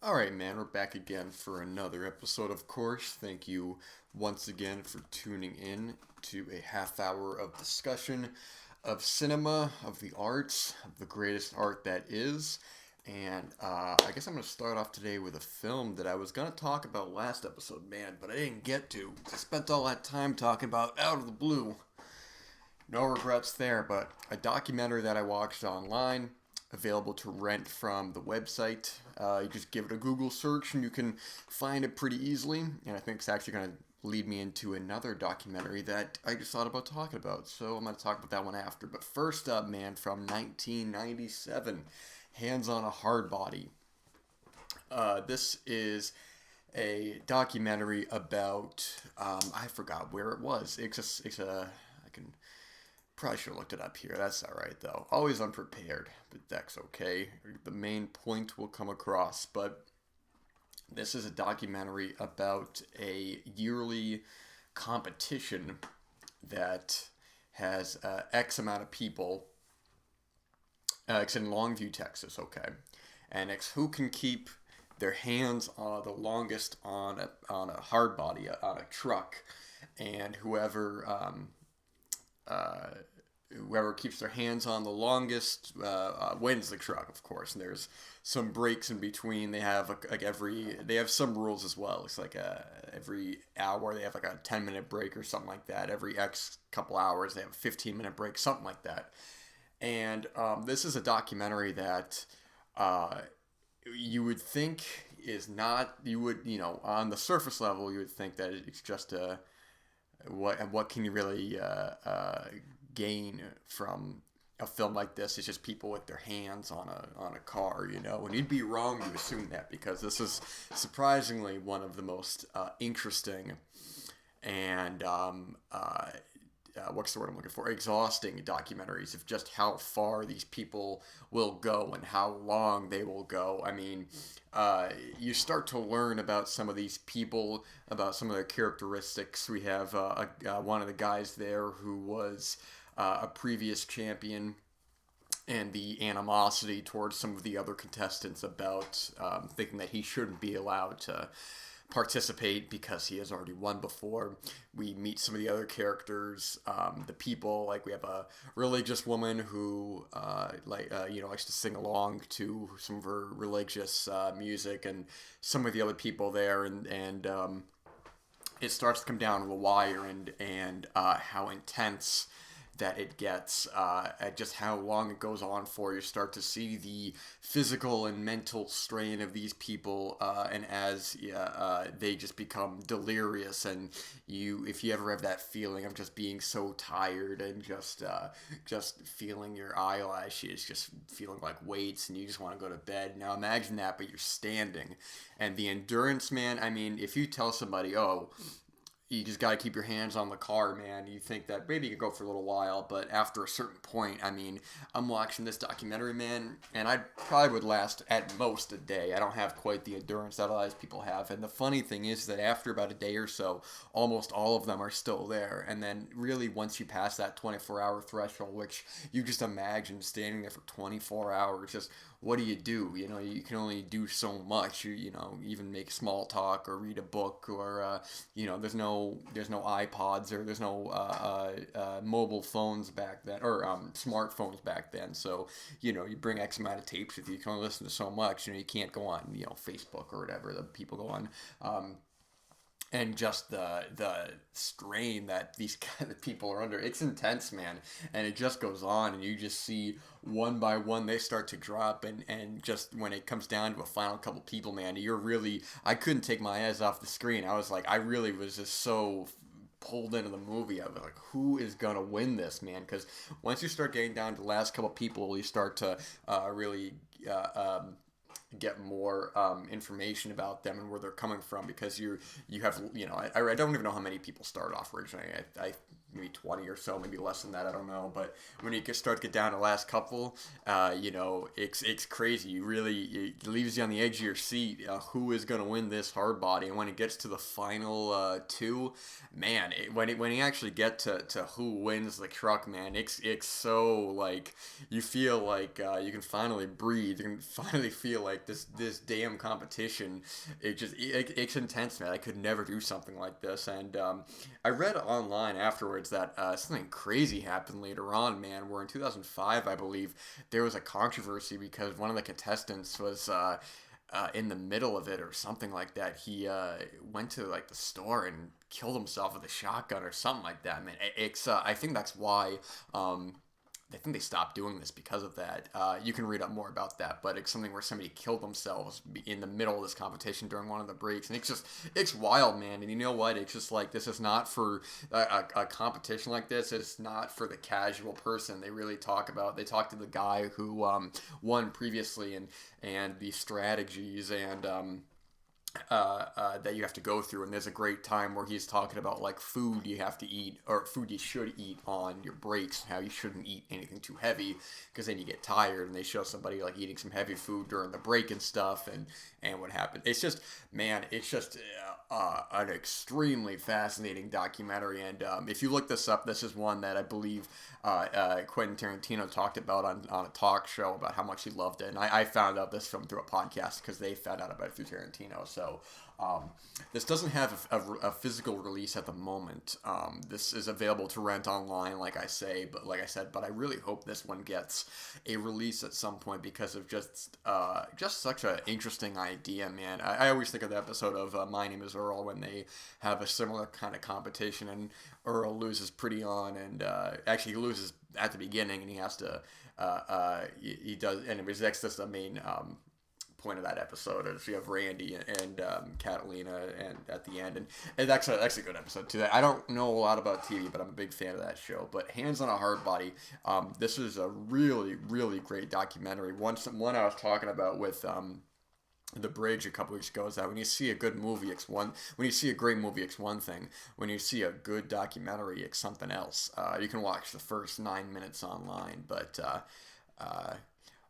All right, man, we're back again for another episode, of course. Thank you once again for tuning in to a half hour of discussion of cinema, of the arts, of the greatest art that is. And I guess I'm going to start off today with a film that I was going to talk about last episode, man, but I didn't get to. I spent all that time talking about Out of the Blue. No regrets there, but a documentary that I watched online, available to rent from the website. You just give it a Google search and you can find it pretty easily. And I think it's actually going to lead me into another documentary that I just thought about talking about. So I'm going to talk about that one after. But first up, man, from 1997, Hands on a Hardbody. This is a documentary about I forgot where it was. It's a I can probably should have looked it up here. That's all right, though. Always unprepared, but that's okay. The main point will come across. But this is a documentary about a yearly competition that has X amount of people. It's in Longview, Texas, okay? And it's who can keep their hands the longest on a hard body, on a truck. And uh, whoever keeps their hands on the longest wins the truck, of course. And there's some breaks in between. They have some rules as well. It's like every hour they have like a 10-minute break or something like that. Every X couple hours they have a 15-minute break, something like that. And this is a documentary that you would think is not. On the surface level, you would think that it's just a what can you really gain from a film like this? It's just people with their hands on a car, and you'd be wrong to assume that, because this is surprisingly one of the most interesting and what's the word I'm looking for? Exhausting documentaries of just how far these people will go and how long they will go. I mean, you start to learn about some of these people, about some of their characteristics. We have one of the guys there who was a previous champion, and the animosity towards some of the other contestants about thinking that he shouldn't be allowed to participate because he has already won before. We meet some of the other characters, the people. Like, we have a religious woman who likes to sing along to some of her religious music, and some of the other people there, and it starts to come down to the wire, and how intense that it gets, at just how long it goes on for. You start to see the physical and mental strain of these people, and as they just become delirious, and if you ever have that feeling of just being so tired and just feeling your eyelashes just feeling like weights, and you just want to go to bed. Now imagine that, but you're standing, and the endurance, man. I mean, if you tell somebody, oh, you just got to keep your hands on the car, man. You think that maybe you could go for a little while, but after a certain point, I mean, I'm watching this documentary, man, and I probably would last at most a day. I don't have quite the endurance that a lot of people have. And the funny thing is that after about a day or so, almost all of them are still there. And then really, once you pass that 24-hour threshold, which you just imagine standing there for 24 hours, just what do? You can only do so much. Even make small talk or read a book, or there's no iPods, or there's no mobile phones back then, or smartphones back then. So you bring X amount of tapes with you. You can only listen to so much. You can't go on Facebook or whatever the people go on. And just the strain that these kind of people are under, it's intense, man. And it just goes on, and you just see one by one they start to drop, and just when it comes down to a final couple people, man, I couldn't take my eyes off the screen. I really was just so pulled into the movie. I was like, who is gonna win this, man? Because once you start getting down to the last couple people, you start to really get more information about them and where they're coming from, because you have I don't even know how many people start off originally. I maybe 20 or so, maybe less than that, I don't know. But when you start to get down to the last couple, it's crazy. It leaves you on the edge of your seat. Who is going to win this Hardbody? And when it gets to the final two, man, when you actually get to who wins the truck, man, it's so, like, you feel like you can finally breathe. You can finally feel like this damn competition. It's intense, man. I could never do something like this. And I read online afterwards that something crazy happened later on, man, where in 2005, I believe, there was a controversy because one of the contestants was in the middle of it or something like that. He went to, like, the store and killed himself with a shotgun or something like that, man. I think that's why I think they stopped doing this because of that. You can read up more about that, but it's something where somebody killed themselves in the middle of this competition during one of the breaks, and it's wild, man. And you know what? It's just like, this is not for a competition like this. It's not for the casual person. They talk to the guy who won previously, and the strategies and that you have to go through. And there's a great time where he's talking about, like, food you have to eat, or food you should eat on your breaks, how you shouldn't eat anything too heavy because then you get tired. And they show somebody, like, eating some heavy food during the break and stuff, and what happened. It's just, man, an extremely fascinating documentary. And if you look this up, this is one that I believe Quentin Tarantino talked about on a talk show about how much he loved it. And I found out this film through a podcast because they found out about it through Tarantino. So this doesn't have a physical release at the moment. This is available to rent online, like I said, but I really hope this one gets a release at some point because of just such an interesting idea, man. I always think of the episode of My Name Is Earl when they have a similar kind of competition, and Earl loses pretty on, and actually he loses at the beginning, and he has to he does, and that's the main point of that episode is you have Randy and Catalina and at the end, and that's a good episode too. I don't know a lot about TV, but I'm a big fan of that show. But Hands on a Hardbody, this is a really, really great documentary. One I was talking about with The Bridge a couple weeks ago is that when you see a good movie, when you see a great movie, it's one thing. When you see a good documentary, it's something else. You can watch the first 9 minutes online, but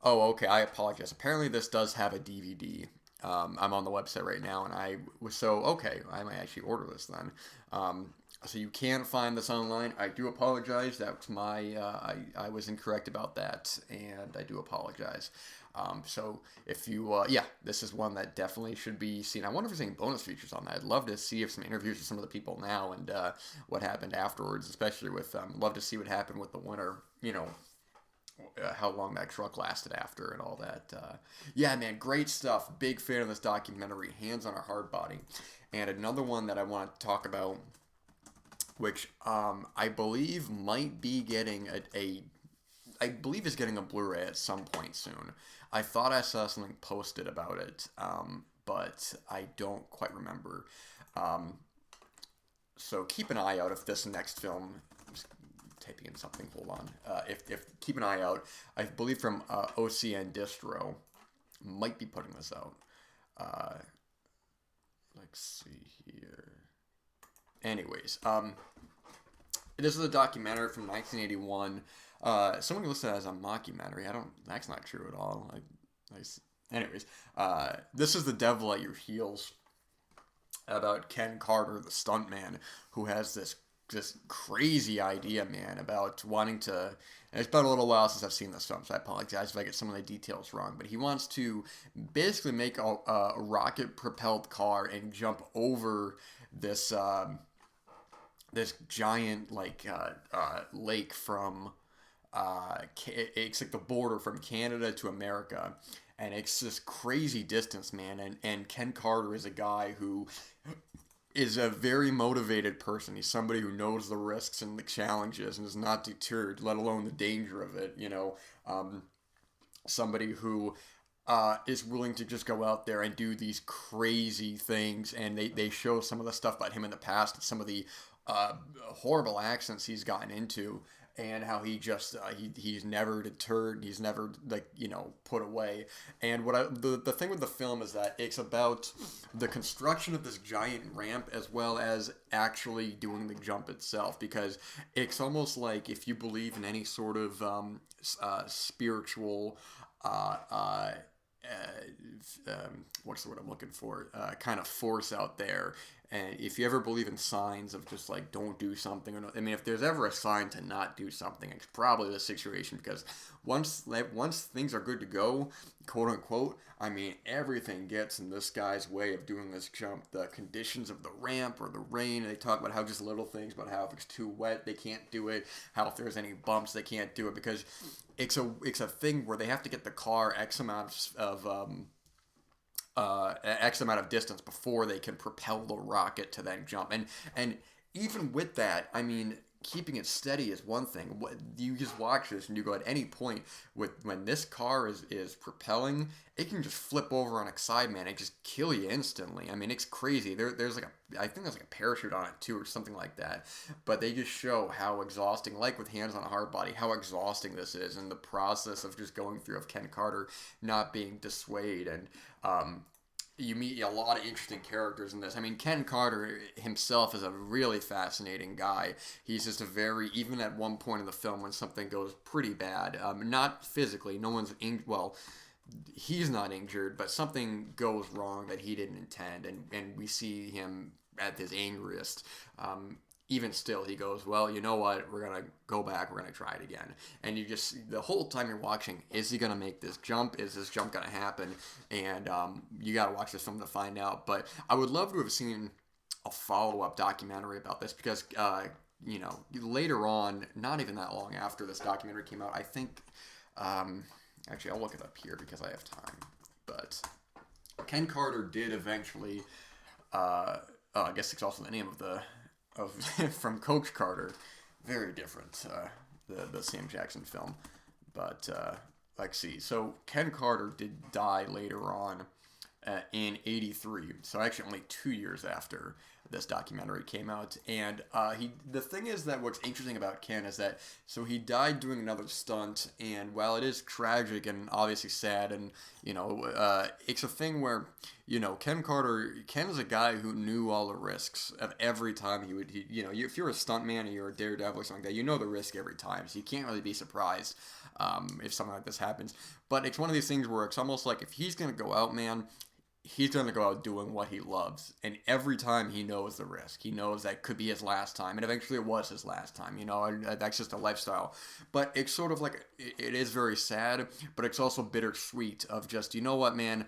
oh, okay, I apologize. Apparently this does have a DVD. I'm on the website right now, and I might actually order this then. So you can find this online. I do apologize. That's my, I was incorrect about that, and I do apologize. So if you, this is one that definitely should be seen. I wonder if there's any bonus features on that. I'd love to see if some interviews with some of the people now and what happened afterwards, especially with, love to see what happened with the winner, how long that truck lasted after and all that. Yeah, man, great stuff. Big fan of this documentary, Hands on a Hardbody. And another one that I want to talk about, which I believe might be getting I believe is getting a Blu-ray at some point soon. I thought I saw something posted about it, but I don't quite remember. So keep an eye out if this next film, typing in something, hold on. If keep an eye out. I believe from OCN Distro might be putting this out. Let's see here. Anyways, this is a documentary from 1981. Someone listed it as a mockumentary. That's not true at all. Anyways, this is The Devil at Your Heels, about Ken Carter, the stuntman, who has this crazy idea, man, about wanting to, and it's been a little while since I've seen this film, so I apologize if I get some of the details wrong, but he wants to basically make a rocket-propelled car and jump over this this giant, like, lake from, it's like the border from Canada to America, and it's this crazy distance, man, and Ken Carter is a guy who is a very motivated person. He's somebody who knows the risks and the challenges and is not deterred, let alone the danger of it, somebody who is willing to just go out there and do these crazy things, and they show some of the stuff about him in the past, some of the horrible accidents he's gotten into, and how he just he's never deterred, he's never like put away. And the thing with the film is that it's about the construction of this giant ramp as well as actually doing the jump itself, because it's almost like if you believe in any sort of spiritual what's the word I'm looking for? Kind of force out there. And if you ever believe in signs of just like don't do something, I mean, if there's ever a sign to not do something, it's probably the situation, because once things are good to go, quote unquote, I mean, everything gets in this guy's way of doing this jump. The conditions of the ramp or the rain. They talk about how just little things, about how if it's too wet, they can't do it. How if there's any bumps, they can't do it, because it's a thing where they have to get the car X amount of distance before they can propel the rocket to then jump. And even with that, I mean, keeping it steady is one thing. You just watch this and you go, at any point when this car is propelling, it can just flip over on its side, man. It just kill you instantly. I mean, it's crazy. There's like I think there's like a parachute on it too, or something like that. But they just show how exhausting, like with Hands on Hardbody, how exhausting this is, and the process of just going through, of Ken Carter not being dissuaded. And you meet a lot of interesting characters in this. I mean, Ken Carter himself is a really fascinating guy. He's just even at one point in the film when something goes pretty bad, not physically, no one's well, he's not injured, but something goes wrong that he didn't intend, and we see him at his angriest. Even still, he goes, well, you know what, we're going to go back, we're going to try it again. And you just, the whole time you're watching, is he going to make this jump? Is this jump going to happen? And you got to watch this film to find out. But I would love to have seen a follow-up documentary about this, because, later on, not even that long after this documentary came out, I think, actually, I'll look it up here because I have time. But Ken Carter did eventually, I guess it's also the name of from Coach Carter, very different, the Sam Jackson film. But let's see. So Ken Carter did die later on in '83. So actually only 2 years after this documentary came out. And the thing is that what's interesting about Ken is that, so he died doing another stunt, and while it is tragic and obviously sad, and it's a thing where Ken is a guy who knew all the risks of every time if you're a stuntman and you're a daredevil or something like that, you know the risk every time, so you can't really be surprised if something like this happens. But it's one of these things where it's almost like, if he's gonna go out, man, he's going to go out doing what he loves. And every time he knows the risk. He knows that could be his last time. And eventually it was his last time, and that's just a lifestyle. But it's sort of like, it is very sad, but it's also bittersweet of just, you know what, man,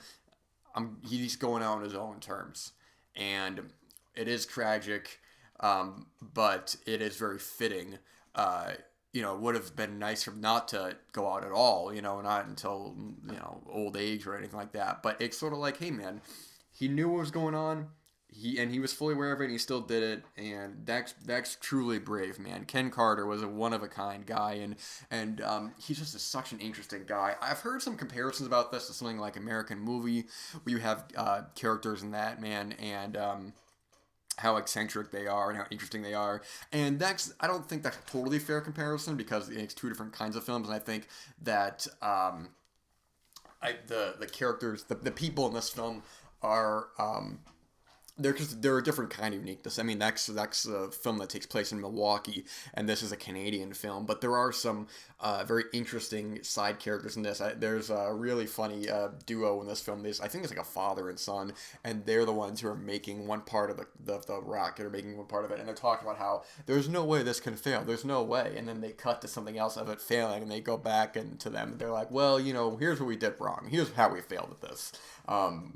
he's going out on his own terms. And it is tragic, but it is very fitting. It would have been nicer not to go out at all, not until, old age or anything like that. But it's sort of like, hey, man, he knew what was going on. He was fully aware of it, and he still did it, and that's truly brave, man. Ken Carter was a one-of-a-kind guy, and he's just such an interesting guy. I've heard some comparisons about this to something like American Movie, where you have characters in that, man, and how eccentric they are and how interesting they are. And I don't think that's a totally fair comparison, because it's two different kinds of films, and I think that the characters, the people in this film are they're a different kind of uniqueness. I mean, that's a film that takes place in Milwaukee, and this is a Canadian film. But there are some very interesting side characters in this. There's a really funny duo in this film. I think it's like a father and son, and they're the ones who are making one part of the rocket, or making one part of it, and they're talking about how there's no way this can fail. There's no way. And then they cut to something else of it failing, and they go back and to them. They're like, well, here's what we did wrong. Here's how we failed at this.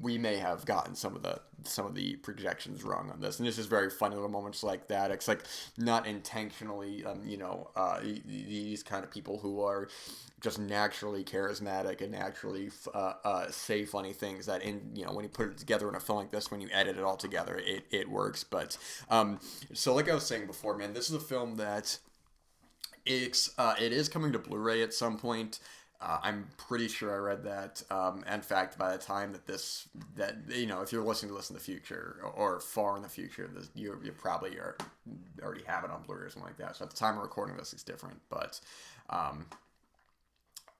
We may have gotten some of the projections wrong on this, and this is very funny little moments like that. It's like not intentionally, these kind of people who are just naturally charismatic and naturally say funny things that when you put it together in a film like this, when you edit it all together, it works. But so like I was saying before, man, this is a film that it is coming to Blu-ray at some point. I'm pretty sure I read that. In fact, by the time that if you're listening to this in the future or far in the future, you probably already have it on Blu-ray or something like that. So at the time of recording this, it's different. But um,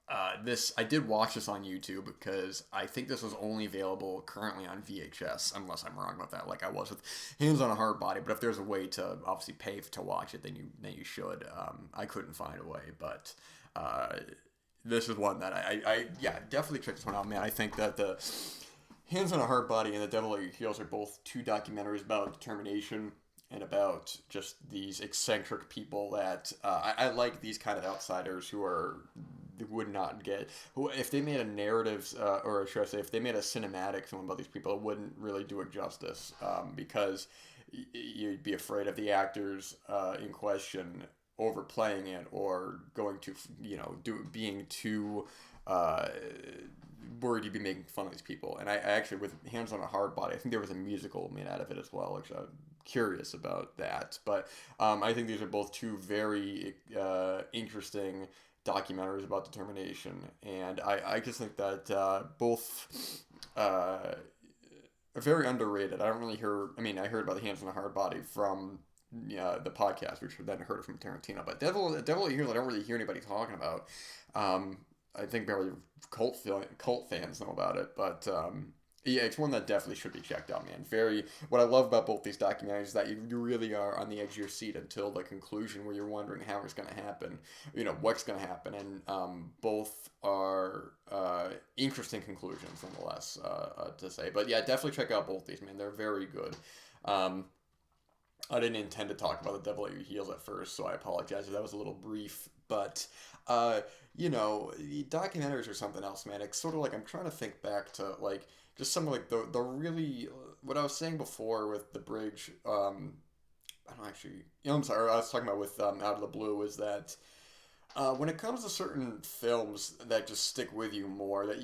I did watch this on YouTube because I think this was only available currently on VHS, unless I'm wrong about that. Like I was with Hands on a Hardbody, but if there's a way to obviously pay to watch it, then you should. I couldn't find a way, but this is one that I definitely check this one out, man. I think that the Hands on a Hardbody and The Devil at Your Heels are both two documentaries about determination and about just these eccentric people that I like these kind of outsiders who would not get who if they made a narrative or should I say if they made a cinematic film about these people, it wouldn't really do it justice because you'd be afraid of the actors in question overplaying it or going to being too worried you'd be making fun of these people. And I actually, with Hands on a Hardbody, I think there was a musical made out of it as well, which I'm curious about that. But I think these are both two very interesting documentaries about determination, and I just think that both are very underrated. I don't really hear. I mean, I heard about the Hands on a Hardbody from the podcast, which then heard it from Tarantino. But Devil at Your Heels, I don't really hear anybody talking about. I think barely cult fans know about it, but yeah, it's one that definitely should be checked out, man. What I love about both these documentaries is that you really are on the edge of your seat until the conclusion, where you're wondering how it's going to happen, what's going to happen, and both are interesting conclusions, nonetheless, to say. But yeah, definitely check out both these, man. They're very good. I didn't intend to talk about The Devil at Your Heels at first, so I apologize if that was a little brief. But, the documentaries are something else, man. It's sort of like I'm trying to think back to, like, just some of, like, the really... What I was saying before with The Bridge, I don't actually... I'm sorry, I was talking about with Out of the Blue, is that... when it comes to certain films that just stick with you more, that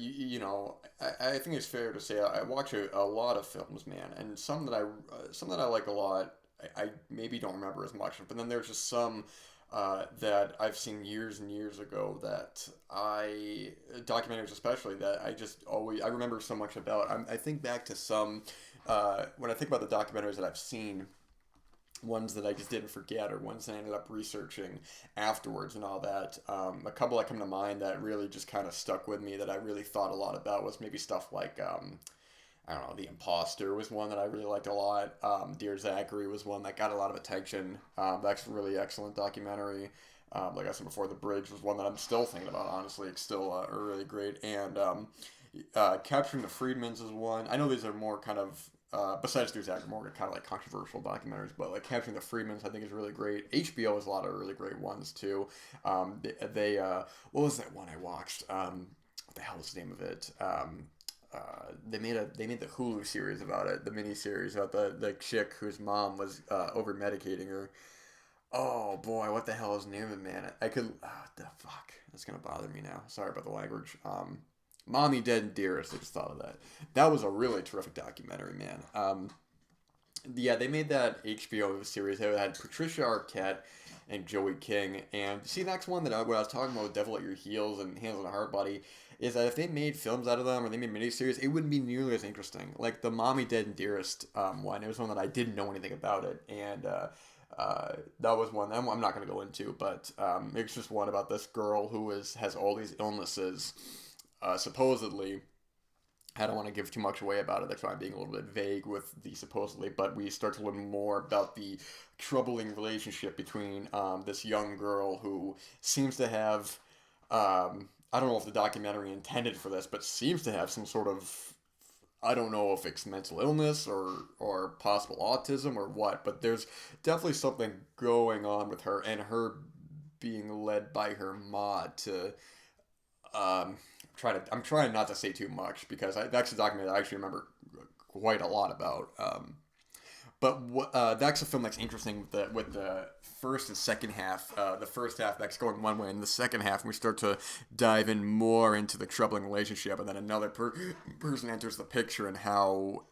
I think it's fair to say I watch a lot of films, man, and some that I like a lot, I maybe don't remember as much, but then there's just some that I've seen years and years ago that documentaries especially, that I remember so much about. I think back to some, when I think about the documentaries that I've seen, ones that I just didn't forget or ones that I ended up researching afterwards and all that. A couple that come to mind that really just kind of stuck with me that I really thought a lot about was maybe stuff like, I don't know, The Imposter was one that I really liked a lot. Dear Zachary was one that got a lot of attention. That's a really excellent documentary. Like I said before, The Bridge was one that I'm still thinking about, honestly. It's still really great. And Capturing the Freedmans is one. I know these are more kind of, besides Dear Zachary, more kind of like controversial documentaries, but like Capturing the Freedmans I think is really great. HBO has a lot of really great ones too. They what was that one I watched? What the hell is the name of it? They made the Hulu series about it, the mini series about the chick whose mom was over medicating her. Oh boy, what the hell is the name of it, man? I could. The fuck, that's gonna bother me now. Sorry about the language. Mommy Dead and Dearest. I just thought of that. That was a really terrific documentary, man. Yeah, they made that HBO series. They had Patricia Arquette and Joey King. And see, that's one that when I was talking about Devil at Your Heels and Hands on a Hardbody, is that if they made films out of them or they made miniseries, it wouldn't be nearly as interesting. Like the Mommy Dead and Dearest one, it was one that I didn't know anything about it. And that was one that I'm not going to go into, but it's just one about this girl who has all these illnesses, supposedly. I don't want to give too much away about it. That's why I'm being a little bit vague with the supposedly, but we start to learn more about the troubling relationship between this young girl who seems to have, I don't know if the documentary intended for this, but seems to have some sort of, I don't know if it's mental illness or possible autism or what, but there's definitely something going on with her and her being led by her ma to I'm trying not to say too much because that's a documentary I actually remember quite a lot about. But that's a film that's interesting with the first and second half. The first half that's going one way, and the second half we start to dive in more into the troubling relationship, and then another person enters the picture and how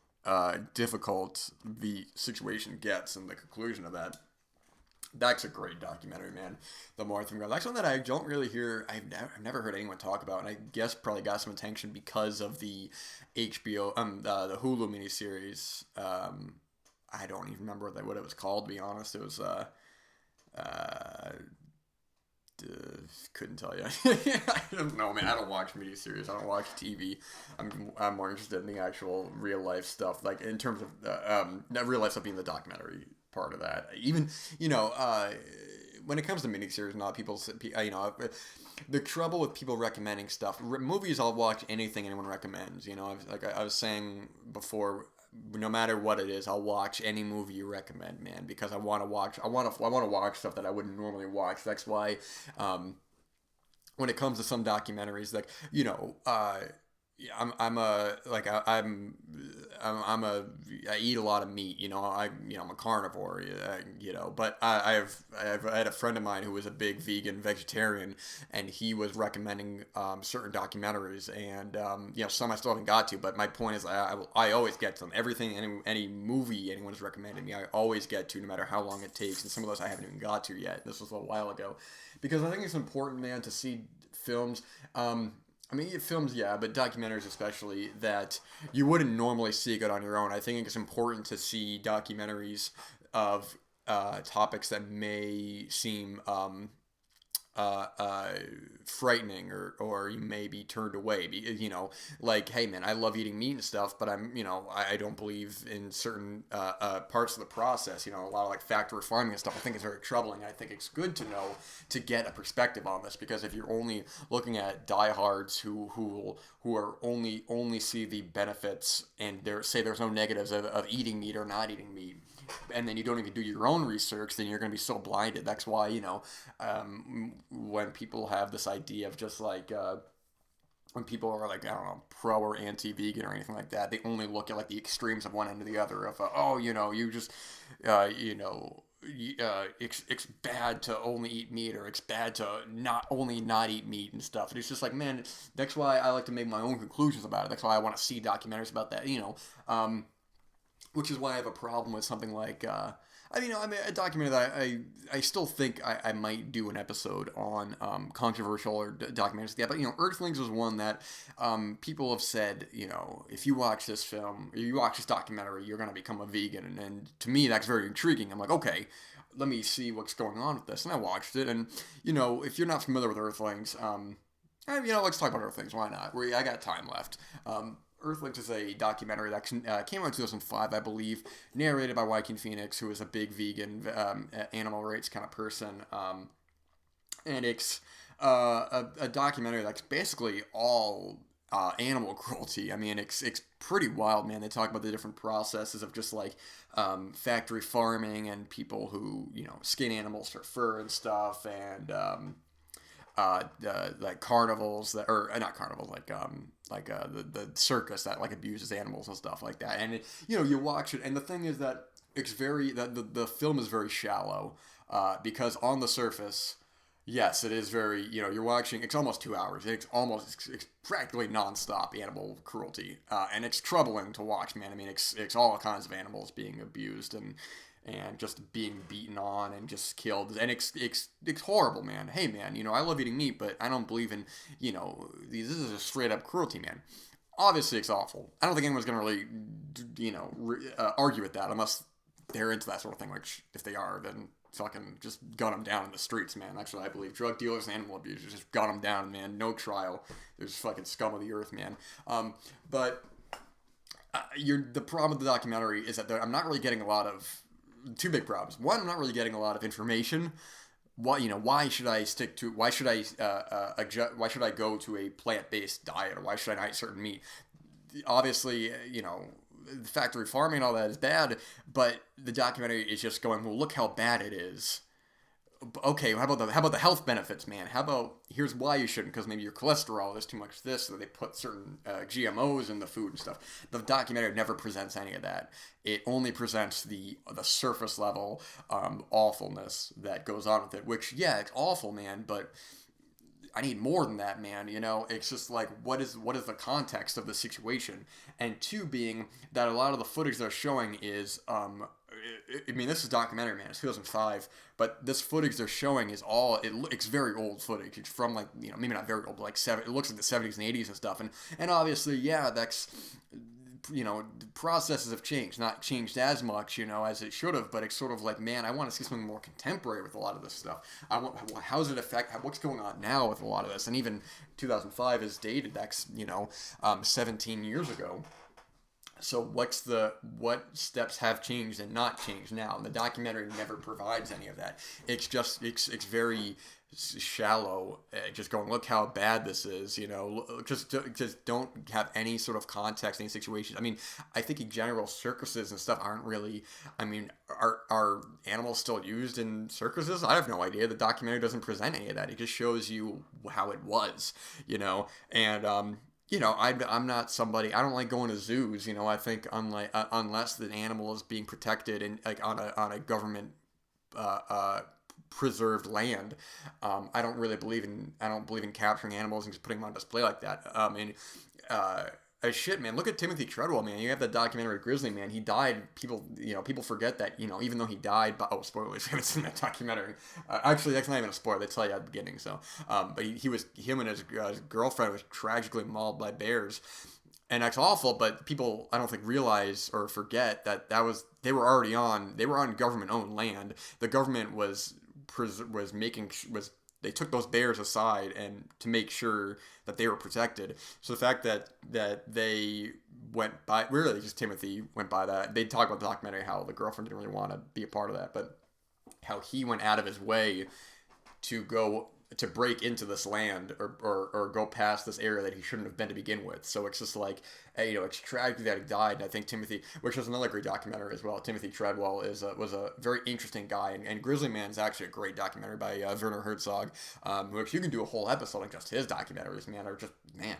difficult the situation gets, and the conclusion of that. That's a great documentary, man. The more I think about it, that's one that I don't really hear. I've never heard anyone talk about, and I guess probably got some attention because of the HBO, the Hulu miniseries. I don't even remember what it was called. To be honest, it was uh, couldn't tell you. I don't know, man. I don't watch miniseries. I don't watch TV. I'm more interested in the actual real life stuff, like in terms of not real life stuff being the documentary part of that. Even when it comes to miniseries, not people, the trouble with people recommending stuff. Movies, I'll watch anything anyone recommends. Like I was saying before, no matter what it is, I'll watch any movie you recommend, man, because I want to watch. I want to watch stuff that I wouldn't normally watch. That's why, when it comes to some documentaries, like yeah, I eat a lot of meat. I'm a carnivore. But I had a friend of mine who was a big vegan vegetarian, and he was recommending certain documentaries, and some I still haven't got to. But my point is, I always get to them. Everything, any movie anyone has recommended me, I always get to, no matter how long it takes. And some of those I haven't even got to yet. This was a while ago, because I think it's important, man, to see films. Films, yeah, but documentaries especially, that you wouldn't normally see it on your own. I think it's important to see documentaries of topics that may seem frightening, or you may be turned away. Like, hey, man, I love eating meat and stuff, but I don't believe in certain parts of the process. A lot of like factory farming and stuff. I think it's very troubling. I think it's good to know, to get a perspective on this, because if you're only looking at diehards who are only see the benefits, and say there's no negatives of eating meat or not eating meat, and then you don't even do your own research, then you're going to be so blinded. That's why, when people have this idea of just like, when people are like, I don't know, pro or anti-vegan or anything like that, they only look at like the extremes of one end or the other of, it's bad to only eat meat, or it's bad to not eat meat and stuff. And it's just like, man, that's why I like to make my own conclusions about it. That's why I want to see documentaries about that, which is why I have a problem with something like, a documentary that I still think I might do an episode on, controversial or documentaries like that. But, Earthlings was one that people have said, if you watch this film, or you watch this documentary, you're going to become a vegan. And to me, that's very intriguing. I'm like, okay, let me see what's going on with this. And I watched it. And, if you're not familiar with Earthlings, let's talk about Earthlings. Why not? I got time left. Earthlings is a documentary that came out in 2005, I believe, narrated by Joaquin Phoenix, who is a big vegan, animal rights kind of person. And it's a documentary that's basically all animal cruelty. I mean, it's pretty wild, man. They talk about the different processes of just like factory farming, and people who skin animals for fur and stuff, and like carnivals that, or not carnivals, like the circus that like abuses animals and stuff like that. And you watch it, and the thing is that the film is very shallow, because on the surface, yes, it is very, you're watching, it's almost 2 hours. It's practically nonstop animal cruelty, and it's troubling to watch, man. I mean, it's all kinds of animals being abused, and just being beaten on and just killed, and it's horrible, man. Hey, man, I love eating meat, but I don't believe in, this is a straight up cruelty, man. Obviously, it's awful. I don't think anyone's gonna really, argue with that, unless they're into that sort of thing. Which, if they are, then fucking just gun them down in the streets, man. Actually, I believe drug dealers and animal abusers, just gun them down, man. No trial. They're just fucking scum of the earth, man. But the problem with the documentary is that I'm not really getting a lot of two big problems. One, I'm not really getting a lot of information. Why should I stick to? Why should I go to a plant-based diet, or why should I not eat certain meat? Obviously, factory farming and all that is bad, but the documentary is just going, well, look how bad it is. Okay, how about the health benefits, man? How about, here's why you shouldn't, because maybe your cholesterol is too much this, so they put certain GMOs in the food and stuff. The documentary never presents any of that. It only presents the surface level awfulness that goes on with it, which, yeah, it's awful, man, but I need more than that, man. It's just like, what is the context of the situation? And two being that a lot of the footage they're showing is I mean, this is documentary, man. It's 2005, but this footage they're showing is all it's very old footage. It's from like maybe not very old, but like it looks like the 70s and 80s and stuff. And obviously, yeah, that's processes have changed, not changed as much, as it should have, but it's sort of like, man, I want to see something more contemporary with a lot of this stuff. How's it affect, what's going on now with a lot of this? And even 2005 is dated, that's, 17 years ago. So what steps have changed and not changed now? And the documentary never provides any of that. It's just, it's very shallow, just going, look how bad this is, just don't have any sort of context, any situation. I mean, I think in general, circuses and stuff aren't really, I mean, are animals still used in circuses? I have no idea. The documentary doesn't present any of that. It just shows you how it was, and, I'm not somebody, I don't like going to zoos, I think unless the animal is being protected and like on a government, preserved land. I don't believe in capturing animals and just putting them on display like that. Shit, man, look at Timothy Treadwell, man. You have the documentary Grizzly Man. He died. People forget that, even though he died, but, spoilers, I haven't seen that documentary. Actually, that's not even a spoiler. They tell you at the beginning, so, but him and his girlfriend was tragically mauled by bears. And that's awful, but people, I don't think, realize or forget that they were on government-owned land. The government they took those bears aside and to make sure that they were protected. So the fact that they went by, really just Timothy went by that. They talk about the documentary how the girlfriend didn't really want to be a part of that, but how he went out of his way to break into this land or go past this area that he shouldn't have been to begin with. So it's just like, it's tragic that he died. And I think Timothy, which was another great documentary as well, Timothy Treadwell was a very interesting guy. And Grizzly Man is actually a great documentary by Werner Herzog, which you can do a whole episode on just his documentaries, man. Or just, man,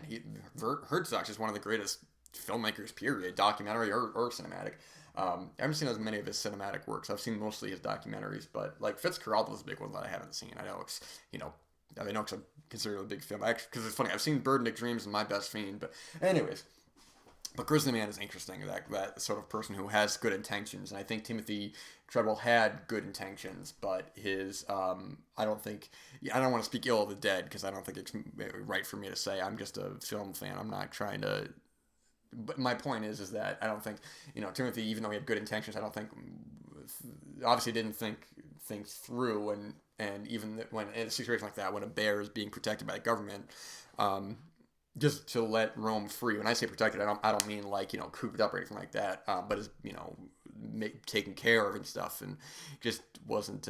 Herzog is one of the greatest filmmakers, period, documentary or cinematic. I haven't seen as many of his cinematic works. I've seen mostly his documentaries, but like Fitzcarraldo is a big one that I haven't seen. I know it's, I know it's considered a big film. Because it's funny, I've seen Birdemic Dreams and My Best Fiend, but anyways. But Grizzly Man is interesting, that sort of person who has good intentions, and I think Timothy Treadwell had good intentions, but his, I don't want to speak ill of the dead, because I don't think it's right for me to say. I'm just a film fan. I'm not trying to. But my point is that I don't think, Timothy, even though he had good intentions, I don't think, obviously didn't think things through, and even when in a situation like that, when a bear is being protected by the government, just to let roam free. When I say protected, I don't mean like, cooped up or anything like that, but is, taken care of and stuff, and just wasn't,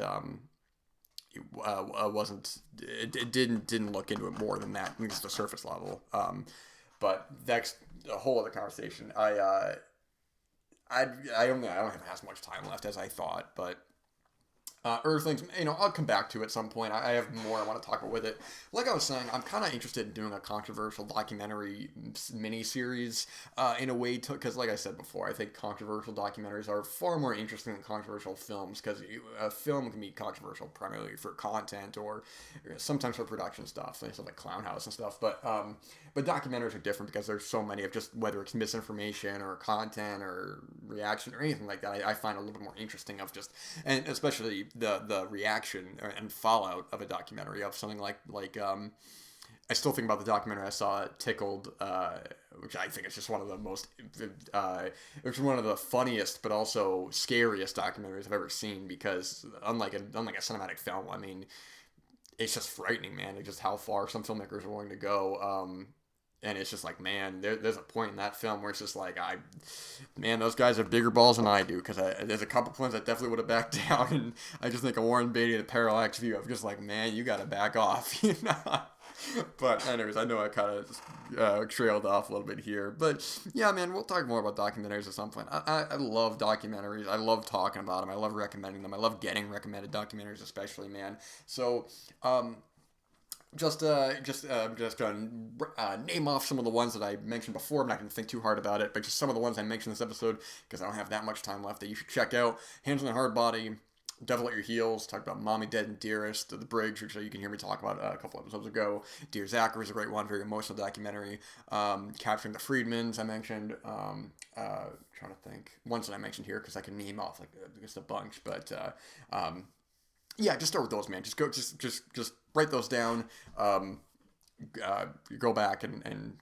it didn't look into it more than that, just the surface level. But that's a whole other conversation. I don't have as much time left as I thought, but Earthlings, I'll come back to at some point. I have more I want to talk about with it. Like I was saying, I'm kind of interested in doing a controversial documentary mini-series in a way, because like I said before, I think controversial documentaries are far more interesting than controversial films, because a film can be controversial primarily for content or sometimes for production stuff, things like Clown House and stuff, but documentaries are different because there's so many of just whether it's misinformation or content or reaction or anything like that. I find a little bit more interesting of just, and especially the reaction and fallout of a documentary of something like I still think about the documentary I saw, Tickled, which I think is just one of the most, it's one of the funniest but also scariest documentaries I've ever seen, because unlike a cinematic film, I mean, it's just frightening, man. It's just how far some filmmakers are willing to go. And it's just like, man, there's a point in that film where it's just like, those guys have bigger balls than I do, because there's a couple points I definitely would have backed down, and I just think of Warren Beatty, the parallax view. I'm just like, man, you got to back off, But anyways, I know I kind of trailed off a little bit here. But yeah, man, we'll talk more about documentaries at some point. I love documentaries. I love talking about them. I love recommending them. I love getting recommended documentaries, especially, man. So, just gonna name off some of the ones that I mentioned before. I'm not gonna think too hard about it, but just some of the ones I mentioned in this episode, because I don't have that much time left, that you should check out. Hands on the Hardbody, Devil at Your Heels, talked about Mommy, Dead, and Dearest, The Bridge, which you can hear me talk about a couple episodes ago. Dear Zachary is a great one, very emotional documentary. Capturing the Freedmans, I mentioned. Trying to think. Ones that I mentioned here, because I can name off like just a bunch. But yeah, just start with those, man. Just write those down. Go back and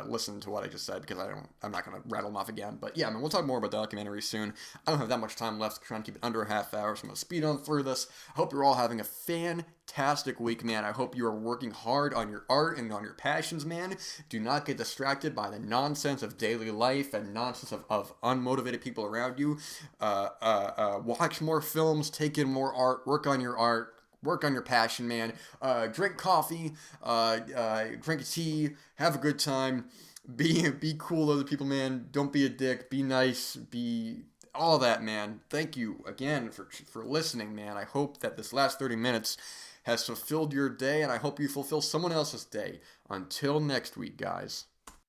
listen to what I just said, because I'm not gonna rattle them off again. But yeah, I mean, we'll talk more about documentaries soon. I don't have that much time left, trying to keep it under a half hour, so I'm gonna speed on through this. I hope you're all having a fantastic week, man. I hope you are working hard on your art and on your passions, man. Do not get distracted by the nonsense of daily life and nonsense of unmotivated people around you. Watch more films, take in more art, work on your art. Work on your passion, man. Drink coffee, drink tea, have a good time. Be cool to other people, man. Don't be a dick. Be nice. Be all that, man. Thank you again for listening, man. I hope that this last 30 minutes has fulfilled your day, and I hope you fulfill someone else's day. Until next week, guys.